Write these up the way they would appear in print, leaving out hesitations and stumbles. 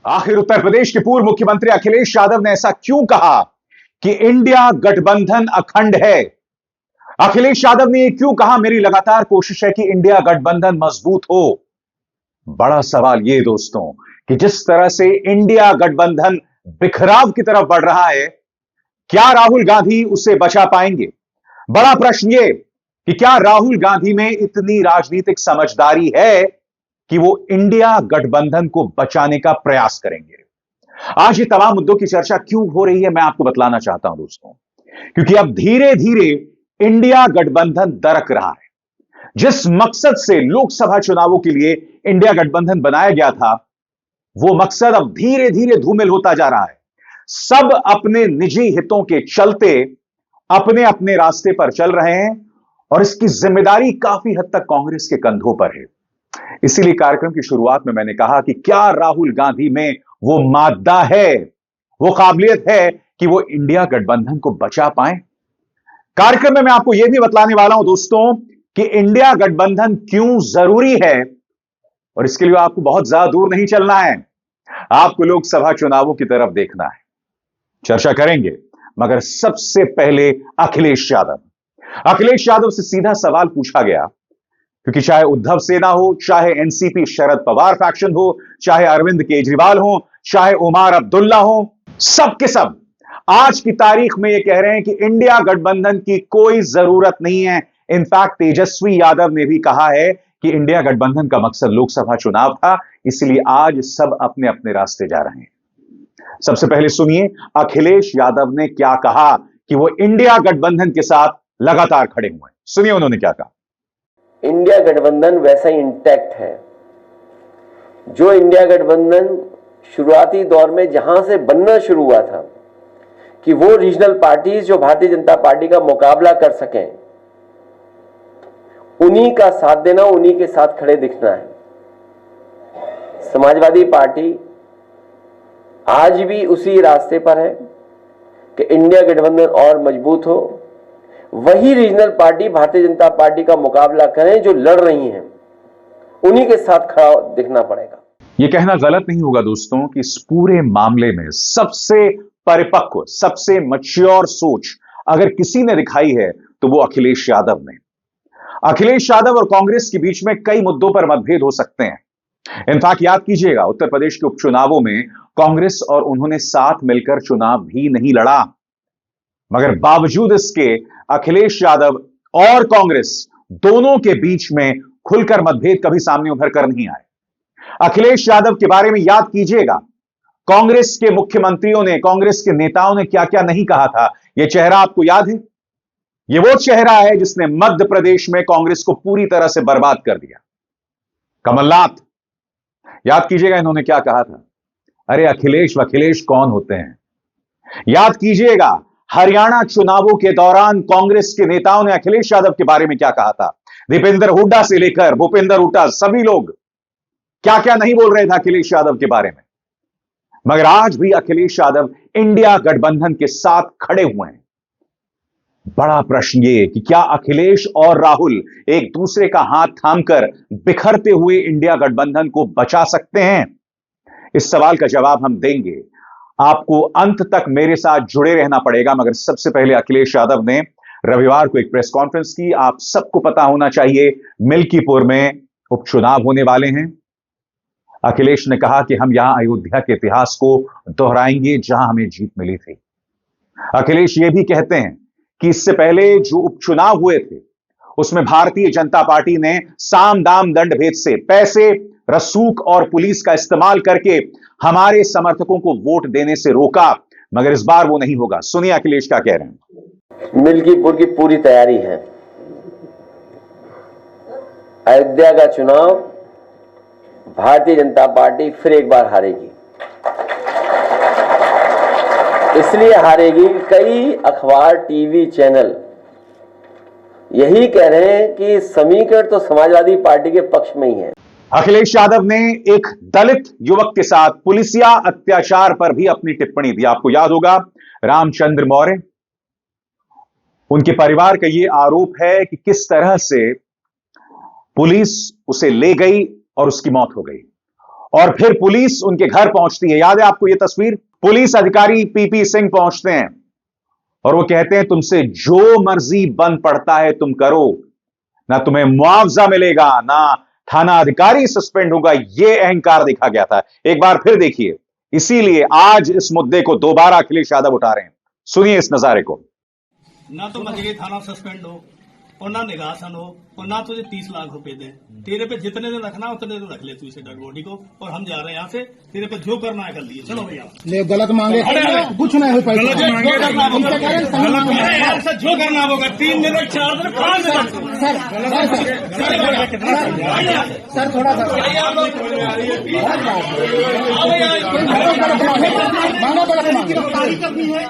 आखिर उत्तर प्रदेश के पूर्व मुख्यमंत्री अखिलेश यादव ने ऐसा क्यों कहा कि इंडिया गठबंधन अखंड है? अखिलेश यादव ने यह क्यों कहा, मेरी लगातार कोशिश है कि इंडिया गठबंधन मजबूत हो? बड़ा सवाल यह दोस्तों कि जिस तरह से इंडिया गठबंधन बिखराव की तरफ बढ़ रहा है, क्या राहुल गांधी उसे बचा पाएंगे? बड़ा प्रश्न यह कि क्या राहुल गांधी में इतनी राजनीतिक समझदारी है कि वो इंडिया गठबंधन को बचाने का प्रयास करेंगे? आज ये तमाम मुद्दों की चर्चा क्यों हो रही है, मैं आपको बतलाना चाहता हूं दोस्तों। क्योंकि अब धीरे धीरे इंडिया गठबंधन दरक रहा है। जिस मकसद से लोकसभा चुनावों के लिए इंडिया गठबंधन बनाया गया था, वो मकसद अब धीरे धीरे धूमिल होता जा रहा है। सब अपने निजी हितों के चलते अपने अपने रास्ते पर चल रहे हैं और इसकी जिम्मेदारी काफी हद तक कांग्रेस के कंधों पर है। इसीलिए कार्यक्रम की शुरुआत में मैंने कहा कि क्या राहुल गांधी में वो मादा है, वो काबिलियत है कि वो इंडिया गठबंधन को बचा पाए? कार्यक्रम में मैं आपको यह भी बतलाने वाला हूं दोस्तों कि इंडिया गठबंधन क्यों जरूरी है, और इसके लिए आपको बहुत ज्यादा दूर नहीं चलना है, आपको लोकसभा चुनावों की तरफ देखना है। चर्चा करेंगे, मगर सबसे पहले अखिलेश यादव से सीधा सवाल पूछा गया, क्योंकि चाहे उद्धव सेना हो, चाहे एनसीपी शरद पवार फैक्शन हो, चाहे अरविंद केजरीवाल हो, चाहे उमर अब्दुल्ला हो, सब के सब आज की तारीख में यह कह रहे हैं कि इंडिया गठबंधन की कोई जरूरत नहीं है। इनफैक्ट तेजस्वी यादव ने भी कहा है कि इंडिया गठबंधन का मकसद लोकसभा चुनाव था, इसलिए आज सब अपने अपने रास्ते जा रहे हैं। सबसे पहले सुनिए अखिलेश यादव ने क्या कहा कि वो इंडिया गठबंधन के साथ लगातार खड़े हुए हैं। सुनिए उन्होंने क्या कहा। इंडिया गठबंधन वैसा ही इंटैक्ट है जो इंडिया गठबंधन शुरुआती दौर में जहां से बनना शुरू हुआ था, कि वो रीजनल पार्टीज जो भारतीय जनता पार्टी का मुकाबला कर सकें, उन्हीं का साथ देना, उन्हीं के साथ खड़े दिखना है। समाजवादी पार्टी आज भी उसी रास्ते पर है कि इंडिया गठबंधन और मजबूत हो, वही regional party Bharatiya Janata party का मुकाबला करें जो लड़ रही हैं, उन्हीं के साथ खड़ा दिखना पड़ेगा। यह कहना गलत नहीं होगा दोस्तों कि इस पूरे मामले में सबसे परिपक्व, सबसे मैच्योर सोच अगर किसी ने दिखाई है तो वो अखिलेश यादव ने। अखिलेश यादव और कांग्रेस के बीच में कई मुद्दों पर मतभेद हो सकते हैं। इनफैक्ट याद कीजिएगा, उत्तर प्रदेश के उपचुनावों में कांग्रेस और उन्होंने साथ मिलकर चुनाव भी नहीं लड़ा, मगर बावजूद इसके अखिलेश यादव और कांग्रेस दोनों के बीच में खुलकर मतभेद कभी सामने उभर कर नहीं आए। अखिलेश यादव के बारे में याद कीजिएगा, कांग्रेस के मुख्यमंत्रियों ने, कांग्रेस के नेताओं ने क्या क्या नहीं कहा था। यह चेहरा आपको याद है? यह वो चेहरा है जिसने मध्य प्रदेश में कांग्रेस को पूरी तरह से बर्बाद कर दिया, कमलनाथ। याद कीजिएगा इन्होंने क्या कहा था, अरे अखिलेश वखिलेश कौन होते हैं। याद कीजिएगा हरियाणा चुनावों के दौरान कांग्रेस के नेताओं ने अखिलेश यादव के बारे में क्या कहा था। दीपेंद्र हुड्डा से लेकर भूपेंद्र हुड्डा, सभी लोग क्या क्या नहीं बोल रहे थे अखिलेश यादव के बारे में। मगर आज भी अखिलेश यादव इंडिया गठबंधन के साथ खड़े हुए हैं। बड़ा प्रश्न यह कि क्या अखिलेश और राहुल एक दूसरे का हाथ थामकर बिखरते हुए इंडिया गठबंधन को बचा सकते हैं? इस सवाल का जवाब हम देंगे। आपको अंत तक मेरे साथ जुड़े रहना पड़ेगा। मगर सबसे पहले अखिलेश यादव ने रविवार को एक प्रेस कॉन्फ्रेंस की। आप सबको पता होना चाहिए, मिल्कीपुर में उपचुनाव होने वाले हैं। अखिलेश ने कहा कि हम यहां अयोध्या के इतिहास को दोहराएंगे जहां हमें जीत मिली थी। अखिलेश ये भी कहते हैं कि इससे पहले जो उपचुनाव हुए थे उसमें भारतीय जनता पार्टी ने साम दाम दंड भेद से, पैसे, रसूख और पुलिस का इस्तेमाल करके हमारे समर्थकों को वोट देने से रोका, मगर इस बार वो नहीं होगा। सुनिए अखिलेश क्या कह रहे हैं। मिल्कीपुर की पूरी तैयारी है। अयोध्या का चुनाव भारतीय जनता पार्टी फिर एक बार हारेगी। इसलिए हारेगी, कई अखबार, टीवी चैनल यही कह रहे हैं कि समीकरण तो समाजवादी पार्टी के पक्ष में ही है। अखिलेश यादव ने एक दलित युवक के साथ पुलिसिया अत्याचार पर भी अपनी टिप्पणी दी। आपको याद होगा, रामचंद्र मौर्य, उनके परिवार का यह आरोप है कि किस तरह से पुलिस उसे ले गई और उसकी मौत हो गई। और फिर पुलिस उनके घर पहुंचती है। याद है आपको यह तस्वीर? पुलिस अधिकारी पीपी सिंह पहुंचते हैं और वो कहते हैं तुमसे जो मर्जी बन पड़ता है तुम करो, ना तुम्हें मुआवजा मिलेगा, ना थाना अधिकारी सस्पेंड होगा। यह अहंकार देखा गया था। एक बार फिर देखिए, इसीलिए आज इस मुद्दे को दोबारा अखिलेश यादव उठा रहे हैं। सुनिए इस नजारे को। ना तो मजगे थाना सस्पेंड हो और ना निगासन हो और ना तुझे 30 लाख रुपए दे। तेरे पे जितने दिन रखना उतने दिन रख ले तू इसे डेड बॉडी को, और हम जा रहे हैं यहाँ से। तेरे पे जो करना है कर लिए। चलो भैया। ले गलत मांगे कुछ नहीं हो पाएगा। जो करना होगा 3 दिन 4 दिन 5 दिन। सर थोड़ा सा मांगा गिरफ्तारी करनी है।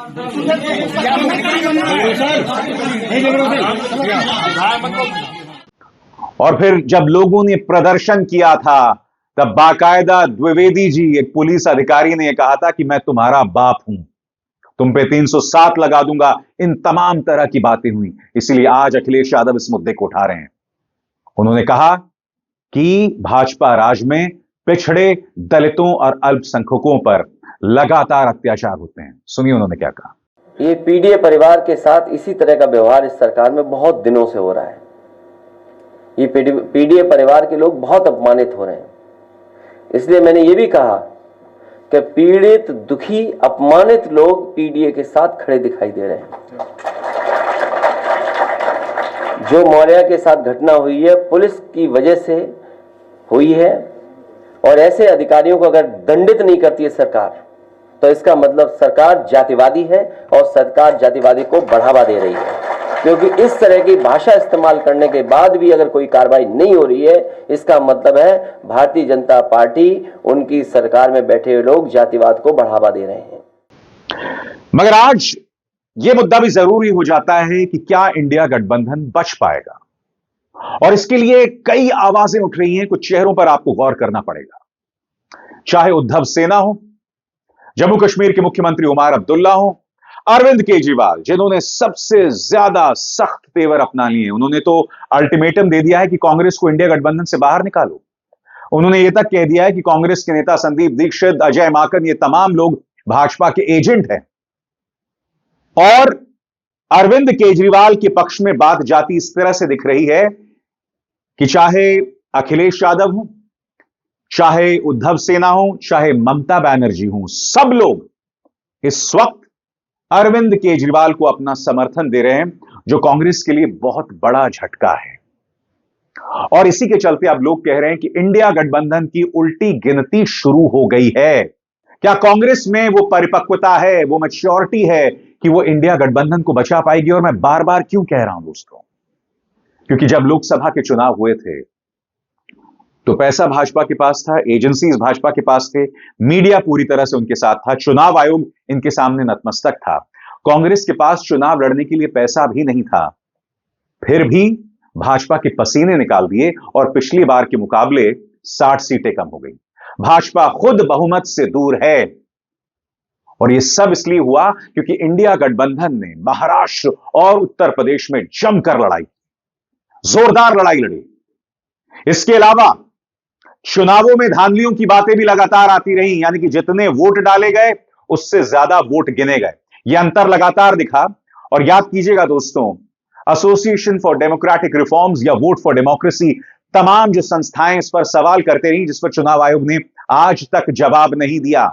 और फिर जब लोगों ने प्रदर्शन किया था तब बाकायदा द्विवेदी जी, एक पुलिस अधिकारी, ने कहा था कि मैं तुम्हारा बाप हूं, तुम पे 307 लगा दूंगा। इन तमाम तरह की बातें हुई। इसीलिए आज अखिलेश यादव इस मुद्दे को उठा रहे हैं। उन्होंने कहा कि भाजपा राज में पिछड़े, दलितों और अल्पसंख्यकों पर लगातार अत्याचार होते हैं। सुनिए उन्होंने क्या कहा। ये पीडीए परिवार के साथ इसी तरह का व्यवहार इस सरकार में बहुत दिनों से हो रहा है। ये पीडीए परिवार के लोग बहुत अपमानित हो रहे हैं। इसलिए मैंने ये भी कहा कि पीड़ित, दुखी, अपमानित लोग पीडीए के साथ खड़े दिखाई दे रहे हैं। जो मौर्या के साथ घटना हुई है पुलिस की वजह से हुई है, और ऐसे अधिकारियों को अगर दंडित नहीं करती है सरकार, तो इसका मतलब सरकार जातिवादी है और सरकार जातिवादी को बढ़ावा दे रही है। क्योंकि इस तरह की भाषा इस्तेमाल करने के बाद भी अगर कोई कार्रवाई नहीं हो रही है, इसका मतलब है भारतीय जनता पार्टी, उनकी सरकार में बैठे हुए लोग जातिवाद को बढ़ावा दे रहे हैं। मगर आज यह मुद्दा भी जरूरी हो जाता है कि क्या इंडिया गठबंधन बच पाएगा, और इसके लिए कई आवाजें उठ रही हैं। कुछ चेहरों पर आपको गौर करना पड़ेगा। चाहे उद्धव सेना हो, जम्मू कश्मीर के मुख्यमंत्री उमर अब्दुल्ला हो, अरविंद केजरीवाल, जिन्होंने सबसे ज्यादा सख्त तेवर अपना लिए। उन्होंने तो अल्टीमेटम दे दिया है कि कांग्रेस को इंडिया गठबंधन से बाहर निकालो। उन्होंने यह तक कह दिया है कि कांग्रेस के नेता संदीप दीक्षित, अजय माकन, ये तमाम लोग भाजपा के एजेंट हैं। और अरविंद केजरीवाल के पक्ष में बात जाती इस तरह से दिख रही है कि चाहे अखिलेश यादव हो, चाहे उद्धव सेना हो, चाहे ममता बनर्जी हो, सब लोग इस वक्त अरविंद केजरीवाल को अपना समर्थन दे रहे हैं, जो कांग्रेस के लिए बहुत बड़ा झटका है। और इसी के चलते अब लोग कह रहे हैं कि इंडिया गठबंधन की उल्टी गिनती शुरू हो गई है। क्या कांग्रेस में वो परिपक्वता है, वो मैच्योरिटी है कि वो इंडिया गठबंधन को बचा पाएगी? और मैं बार बार क्यों कह रहा हूं दोस्तों, क्योंकि जब लोकसभा के चुनाव हुए थे तो पैसा भाजपा के पास था, एजेंसीज भाजपा के पास थे, मीडिया पूरी तरह से उनके साथ था, चुनाव आयोग इनके सामने नतमस्तक था। कांग्रेस के पास चुनाव लड़ने के लिए पैसा भी नहीं था, फिर भी भाजपा के पसीने निकाल दिए और पिछली बार के मुकाबले 60 सीटें कम हो गई। भाजपा खुद बहुमत से दूर है, और यह सब इसलिए हुआ क्योंकि इंडिया गठबंधन ने महाराष्ट्र और उत्तर प्रदेश में जमकर लड़ाई, जोरदार लड़ाई लड़ी। इसके अलावा चुनावों में धांधलियों की बातें भी लगातार आती रही, यानी कि जितने वोट डाले गए उससे ज्यादा वोट गिने गए। यह अंतर लगातार दिखा। और याद कीजिएगा दोस्तों, एसोसिएशन फॉर डेमोक्रेटिक रिफॉर्म्स या वोट फॉर डेमोक्रेसी, तमाम जो संस्थाएं इस पर सवाल करते रही, जिस पर चुनाव आयोग ने आज तक जवाब नहीं दिया,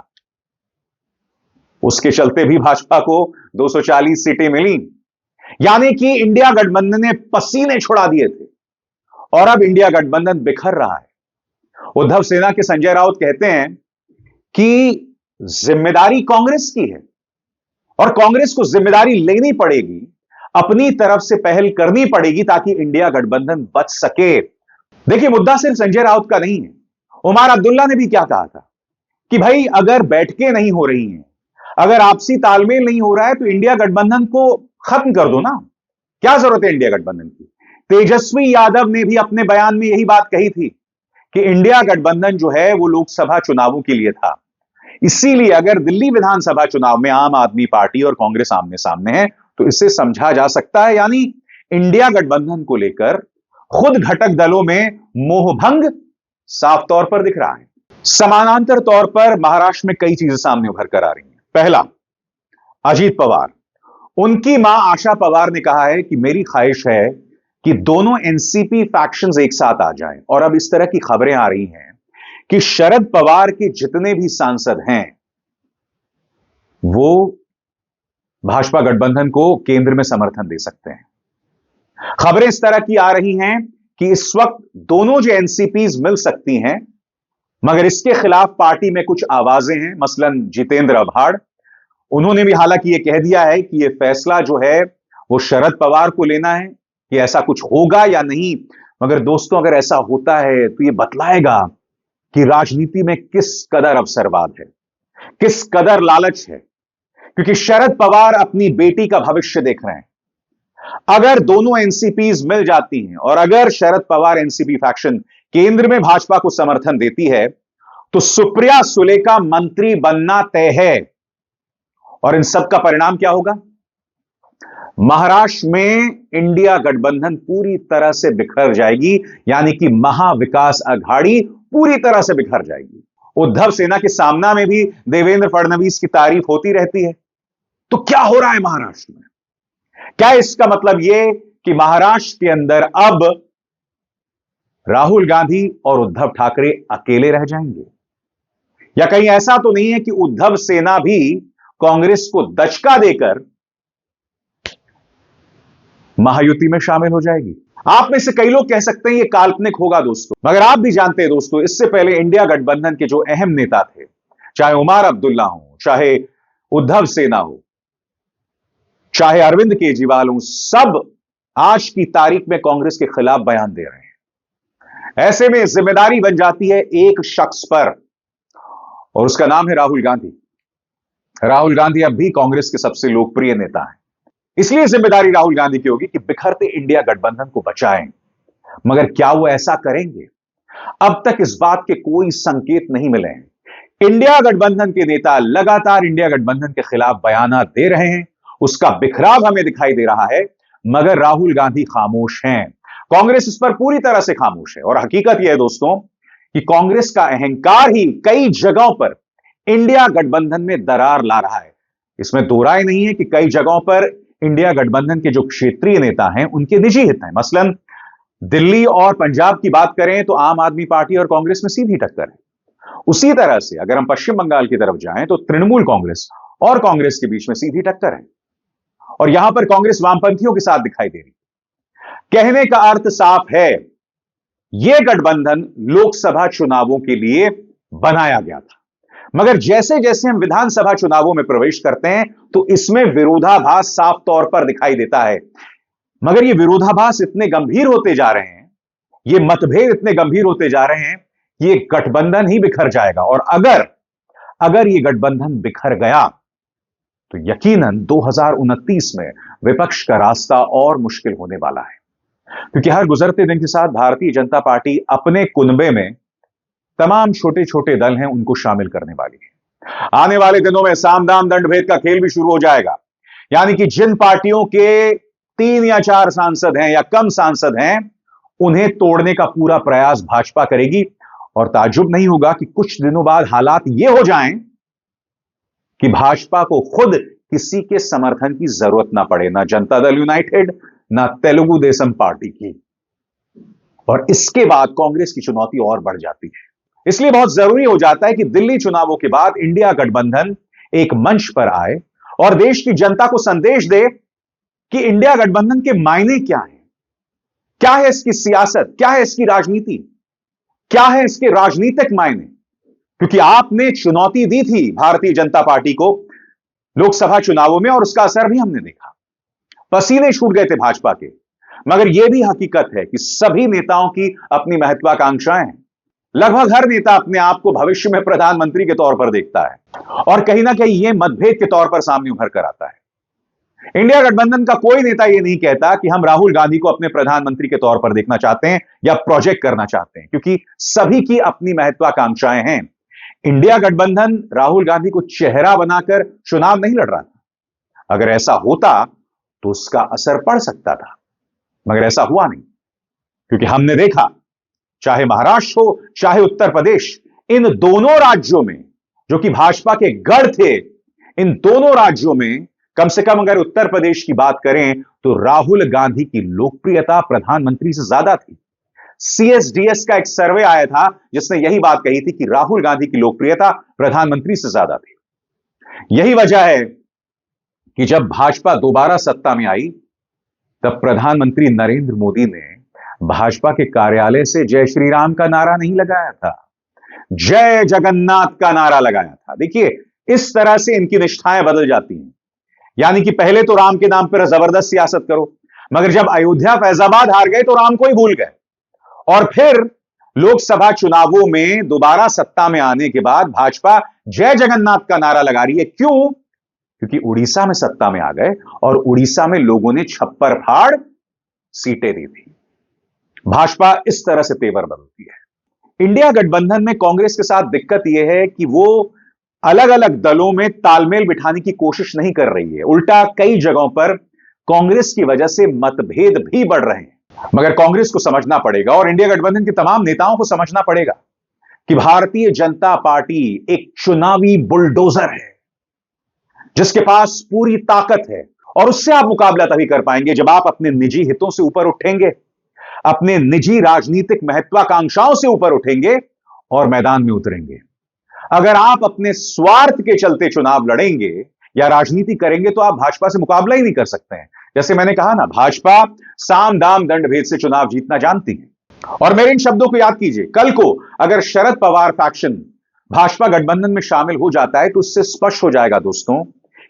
उसके चलते भी भाजपा को 240 सीटें मिली। यानी कि इंडिया गठबंधन ने पसीने छुड़ा दिए थे और अब इंडिया गठबंधन बिखर रहा है। उद्धव सेना के संजय राउत कहते हैं कि जिम्मेदारी कांग्रेस की है और कांग्रेस को जिम्मेदारी लेनी पड़ेगी, अपनी तरफ से पहल करनी पड़ेगी ताकि इंडिया गठबंधन बच सके। देखिए, मुद्दा सिर्फ संजय राउत का नहीं है। उमर अब्दुल्ला ने भी क्या कहा था कि भाई अगर बैठकें नहीं हो रही हैं, अगर आपसी तालमेल नहीं हो रहा है, तो इंडिया गठबंधन को खत्म कर दो ना, क्या जरूरत है इंडिया गठबंधन की। तेजस्वी यादव ने भी अपने बयान में यही बात कही थी कि इंडिया गठबंधन जो है वो लोकसभा चुनावों के लिए था। इसीलिए अगर दिल्ली विधानसभा चुनाव में आम आदमी पार्टी और कांग्रेस आमने सामने है तो इससे समझा जा सकता है, यानी इंडिया गठबंधन को लेकर खुद घटक दलों में मोहभंग साफ तौर पर दिख रहा है। समानांतर तौर पर महाराष्ट्र में कई चीजें सामने उभर कर आ रही हैं। पहला, अजीत पवार, उनकी मां आशा पवार ने कहा है कि मेरी ख्वाहिश है कि दोनों एनसीपी फैक्शंस एक साथ आ जाएं। और अब इस तरह की खबरें आ रही हैं कि शरद पवार के जितने भी सांसद हैं वो भाजपा गठबंधन को केंद्र में समर्थन दे सकते हैं। खबरें इस तरह की आ रही हैं कि इस वक्त दोनों जो एनसीपीज मिल सकती हैं, मगर इसके खिलाफ पार्टी में कुछ आवाजें हैं। मसलन जितेंद्र आभाड़, उन्होंने भी हालांकि यह कह दिया है कि यह फैसला जो है वो शरद पवार को लेना है कि ऐसा कुछ होगा या नहीं। मगर दोस्तों, अगर ऐसा होता है तो यह बतलाएगा कि राजनीति में किस कदर अवसरवाद है, किस कदर लालच है, क्योंकि शरद पवार अपनी बेटी का भविष्य देख रहे हैं। अगर दोनों एनसीपीज मिल जाती हैं और अगर शरद पवार एनसीपी फैक्शन केंद्र में भाजपा को समर्थन देती है तो सुप्रिया सुले का मंत्री बनना तय है। और इन सब का परिणाम क्या होगा? महाराष्ट्र में इंडिया गठबंधन पूरी तरह से बिखर जाएगी, यानी कि महाविकास अघाड़ी पूरी तरह से बिखर जाएगी। उद्धव सेना के सामना में भी देवेंद्र फडणवीस की तारीफ होती रहती है। तो क्या हो रहा है महाराष्ट्र में? क्या इसका मतलब यह कि महाराष्ट्र के अंदर अब राहुल गांधी और उद्धव ठाकरे अकेले रह जाएंगे? या कहीं ऐसा तो नहीं है कि उद्धव सेना भी कांग्रेस को दचका देकर महायुति में शामिल हो जाएगी? आप में से कई लोग कह सकते हैं यह काल्पनिक होगा दोस्तों, मगर आप भी जानते हैं दोस्तों, इससे पहले इंडिया गठबंधन के जो अहम नेता थे, चाहे उमर अब्दुल्ला हो, चाहे उद्धव सेना हो, चाहे अरविंद केजरीवाल हो, सब आज की तारीख में कांग्रेस के खिलाफ बयान दे रहे हैं। ऐसे में जिम्मेदारी बन जाती है एक शख्स पर, और उसका नाम है राहुल गांधी। राहुल गांधी अब भी कांग्रेस के सबसे लोकप्रिय नेता हैं। इसलिए जिम्मेदारी राहुल गांधी की होगी कि बिखरते इंडिया गठबंधन को बचाएं। मगर क्या वो ऐसा करेंगे? अब तक इस बात के कोई संकेत नहीं मिले हैं। इंडिया गठबंधन के नेता लगातार इंडिया गठबंधन के खिलाफ बयान दे रहे हैं, उसका बिखराव हमें दिखाई दे रहा है, मगर राहुल गांधी खामोश हैं। कांग्रेस इस पर पूरी तरह से खामोश है। और हकीकत यह है दोस्तों कि कांग्रेस का अहंकार ही कई जगहों पर इंडिया गठबंधन में दरार ला रहा है। इसमें दो राय नहीं है कि कई जगहों पर इंडिया गठबंधन के जो क्षेत्रीय नेता हैं उनके निजी हित हैं। मसलन दिल्ली और पंजाब की बात करें तो आम आदमी पार्टी और कांग्रेस में सीधी टक्कर है। उसी तरह से अगर हम पश्चिम बंगाल की तरफ जाएं तो तृणमूल कांग्रेस और कांग्रेस के बीच में सीधी टक्कर है, और यहां पर कांग्रेस वामपंथियों के साथ दिखाई दे रही है। कहने का अर्थ साफ है, यह गठबंधन लोकसभा चुनावों के लिए बनाया गया था, मगर जैसे जैसे हम विधानसभा चुनावों में प्रवेश करते हैं तो इसमें विरोधाभास साफ तौर पर दिखाई देता है। मगर ये विरोधाभास इतने गंभीर होते जा रहे हैं, ये मतभेद इतने गंभीर होते जा रहे हैं, ये गठबंधन ही बिखर जाएगा। और अगर ये गठबंधन बिखर गया तो यकीनन 2029 में विपक्ष का रास्ता और मुश्किल होने वाला है, क्योंकि हर गुजरते दिन के साथ भारतीय जनता पार्टी अपने कुनबे में तमाम छोटे छोटे दल हैं उनको शामिल करने वाली है। आने वाले दिनों में साम दाम दंड भेद का खेल भी शुरू हो जाएगा, यानी कि जिन पार्टियों के 3 या 4 सांसद हैं या कम सांसद हैं, उन्हें तोड़ने का पूरा प्रयास भाजपा करेगी। और ताज्जुब नहीं होगा कि कुछ दिनों बाद हालात ये हो जाएं कि भाजपा को खुद किसी के समर्थन की जरूरत ना पड़े, ना जनता दल यूनाइटेड, ना तेलुगु देशम पार्टी की। और इसके बाद कांग्रेस की चुनौती और बढ़ जाती है। इसलिए बहुत जरूरी हो जाता है कि दिल्ली चुनावों के बाद इंडिया गठबंधन एक मंच पर आए और देश की जनता को संदेश दे कि इंडिया गठबंधन के मायने क्या हैं, क्या है इसकी सियासत, क्या है इसकी राजनीति, क्या है इसके राजनीतिक मायने। क्योंकि आपने चुनौती दी थी भारतीय जनता पार्टी को लोकसभा चुनावों में और उसका असर भी हमने देखा, पसीने छूट गए थे भाजपा के। मगर यह भी हकीकत है कि सभी नेताओं की अपनी महत्वाकांक्षाएं हैं। लगभग हर नेता अपने आप को भविष्य में प्रधानमंत्री के तौर पर देखता है और कहीं ना कहीं यह मतभेद के तौर पर सामने उभर कर आता है। इंडिया गठबंधन का कोई नेता यह नहीं कहता कि हम राहुल गांधी को अपने प्रधानमंत्री के तौर पर देखना चाहते हैं या प्रोजेक्ट करना चाहते हैं, क्योंकि सभी की अपनी महत्वाकांक्षाएं हैं। इंडिया गठबंधन राहुल गांधी को चेहरा बनाकर चुनाव नहीं लड़ रहा था। अगर ऐसा होता तो उसका असर पड़ सकता था, मगर ऐसा हुआ नहीं, क्योंकि हमने देखा चाहे महाराष्ट्र हो चाहे उत्तर प्रदेश, इन दोनों राज्यों में, जो कि भाजपा के गढ़ थे, इन दोनों राज्यों में कम से कम अगर उत्तर प्रदेश की बात करें तो राहुल गांधी की लोकप्रियता प्रधानमंत्री से ज्यादा थी। CSDS का एक सर्वे आया था जिसने यही बात कही थी कि राहुल गांधी की लोकप्रियता प्रधानमंत्री से ज्यादा थी। यही वजह है कि जब भाजपा दोबारा सत्ता में आई तब प्रधानमंत्री नरेंद्र मोदी ने भाजपा के कार्यालय से जय श्री राम का नारा नहीं लगाया था, जय जगन्नाथ का नारा लगाया था। देखिए, इस तरह से इनकी निष्ठाएं बदल जाती हैं। यानी कि पहले तो राम के नाम पर जबरदस्त सियासत करो, मगर जब अयोध्या फैजाबाद हार गए तो राम को ही भूल गए। और फिर लोकसभा चुनावों में दोबारा सत्ता में आने के बाद भाजपा जय जगन्नाथ का नारा लगा रही है। क्यों? क्योंकि उड़ीसा में सत्ता में आ गए और उड़ीसा में लोगों ने छप्पर फाड़ सीटें दी थी। भाजपा इस तरह से तेवर बदलती है। इंडिया गठबंधन में कांग्रेस के साथ दिक्कत यह है कि वो अलग अलग दलों में तालमेल बिठाने की कोशिश नहीं कर रही है। उल्टा कई जगहों पर कांग्रेस की वजह से मतभेद भी बढ़ रहे हैं। मगर कांग्रेस को समझना पड़ेगा और इंडिया गठबंधन के तमाम नेताओं को समझना पड़ेगा कि भारतीय जनता पार्टी एक चुनावी बुलडोजर है जिसके पास पूरी ताकत है, और उससे आप मुकाबला तभी कर पाएंगे जब आप अपने निजी हितों से ऊपर उठेंगे, अपने निजी राजनीतिक महत्वाकांक्षाओं से ऊपर उठेंगे और मैदान में उतरेंगे। अगर आप अपने स्वार्थ के चलते चुनाव लड़ेंगे या राजनीति करेंगे तो आप भाजपा से मुकाबला ही नहीं कर सकते हैं। जैसे मैंने कहा ना, भाजपा साम दाम दंड भेद से चुनाव जीतना जानती है। और मेरे इन शब्दों को याद कीजिए, कल को अगर शरद पवार फैक्शन भाजपा गठबंधन में शामिल हो जाता है तो उससे स्पष्ट हो जाएगा दोस्तों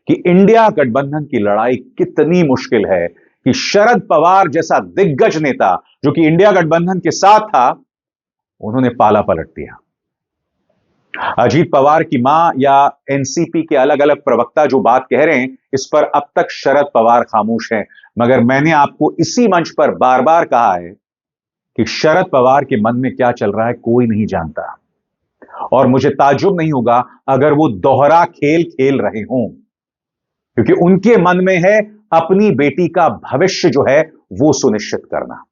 कि इंडिया गठबंधन की लड़ाई कितनी मुश्किल है कि शरद पवार जैसा दिग्गज नेता जो कि इंडिया गठबंधन के साथ था, उन्होंने पाला पलट दिया। अजीत पवार की मां या एनसीपी के अलग अलग प्रवक्ता जो बात कह रहे हैं, इस पर अब तक शरद पवार खामोश हैं। मगर मैंने आपको इसी मंच पर बार बार कहा है कि शरद पवार के मन में क्या चल रहा है कोई नहीं जानता, और मुझे ताज्जुब नहीं होगा अगर वो दोहरा खेल खेल रहे हों, क्योंकि उनके मन में है अपनी बेटी का भविष्य जो है वो सुनिश्चित करना,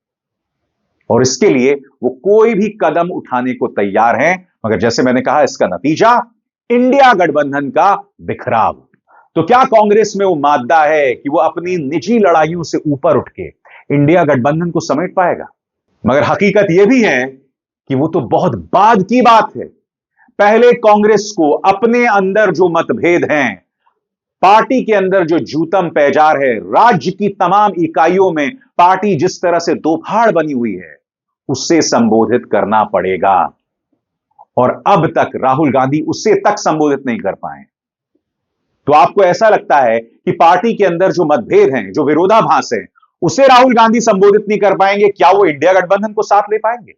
और इसके लिए वो कोई भी कदम उठाने को तैयार हैं। मगर जैसे मैंने कहा, इसका नतीजा इंडिया गठबंधन का बिखराव। तो क्या कांग्रेस में वो मादा है कि वो अपनी निजी लड़ाइयों से ऊपर उठ के इंडिया गठबंधन को समेट पाएगा? मगर हकीकत यह भी है कि वो तो बहुत बाद की बात है। पहले कांग्रेस को अपने अंदर जो मतभेद हैं, पार्टी के अंदर जो जूतम पैजार है, राज्य की तमाम इकाइयों में पार्टी जिस तरह से दोफाड़ बनी हुई है, उससे संबोधित करना पड़ेगा। और अब तक राहुल गांधी उससे तक संबोधित नहीं कर पाए। तो आपको ऐसा लगता है कि पार्टी के अंदर जो मतभेद हैं, जो विरोधाभास है, उसे राहुल गांधी संबोधित नहीं कर पाएंगे? क्या वो इंडिया गठबंधन को साथ ले पाएंगे?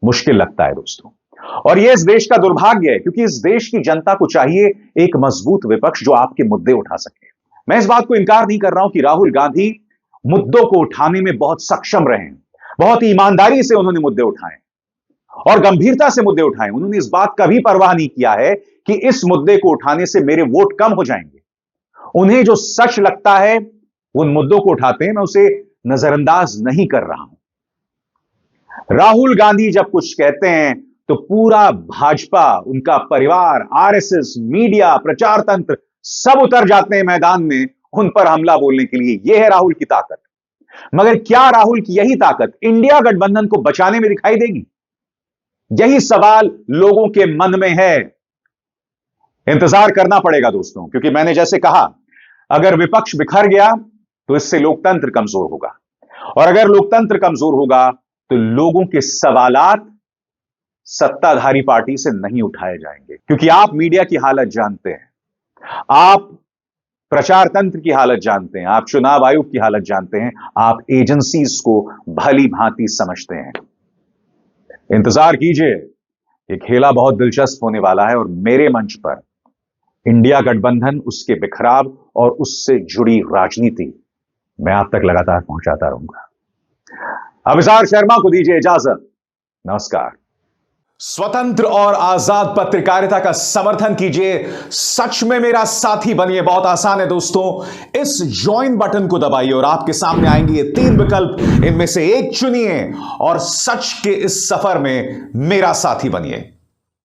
मुश्किल लगता है दोस्तों। और यह इस देश का दुर्भाग्य है, क्योंकि इस देश की जनता को चाहिए एक मजबूत विपक्ष जो आपके मुद्दे उठा सके। मैं इस बात को इनकार नहीं कर रहा हूं कि राहुल गांधी मुद्दों को उठाने में बहुत सक्षम रहे हैं, बहुत ईमानदारी से उन्होंने मुद्दे उठाए और गंभीरता से मुद्दे उठाए। उन्होंने इस बात का भी परवाह नहीं किया है कि इस मुद्दे को उठाने से मेरे वोट कम हो जाएंगे। उन्हें जो सच लगता है उन मुद्दों को उठाते हैं, मैं उसे नजरअंदाज नहीं कर रहा हूं। राहुल गांधी जब कुछ कहते हैं तो पूरा भाजपा, उनका परिवार, आरएसएस, मीडिया, प्रचार तंत्र सब उतर जाते हैं मैदान में उन पर हमला बोलने के लिए। यह है राहुल की ताकत। मगर क्या राहुल की यही ताकत इंडिया गठबंधन को बचाने में दिखाई देगी? यही सवाल लोगों के मन में है। इंतजार करना पड़ेगा दोस्तों, क्योंकि मैंने जैसे कहा, अगर विपक्ष बिखर गया तो इससे लोकतंत्र कमजोर होगा, और अगर लोकतंत्र कमजोर होगा तो लोगों के सवालात सत्ताधारी पार्टी से नहीं उठाए जाएंगे। क्योंकि आप मीडिया की हालत जानते हैं, आप प्रचार तंत्र की हालत जानते हैं, आप चुनाव आयोग की हालत जानते हैं, आप एजेंसीज को भली भांति समझते हैं। इंतजार कीजिए, ये खेला बहुत दिलचस्प होने वाला है, और मेरे मंच पर इंडिया गठबंधन, उसके बिखराव और उससे जुड़ी राजनीति मैं आप तक लगातार पहुंचाता रहूंगा। अभिसार शर्मा को दीजिए इजाजत। नमस्कार। स्वतंत्र और आजाद पत्रकारिता का समर्थन कीजिए, सच में मेरा साथी बनिए। बहुत आसान है दोस्तों, इस ज्वाइन बटन को दबाइए और आपके सामने आएंगे ये 3 विकल्प, इनमें से एक चुनिए और सच के इस सफर में मेरा साथी बनिए।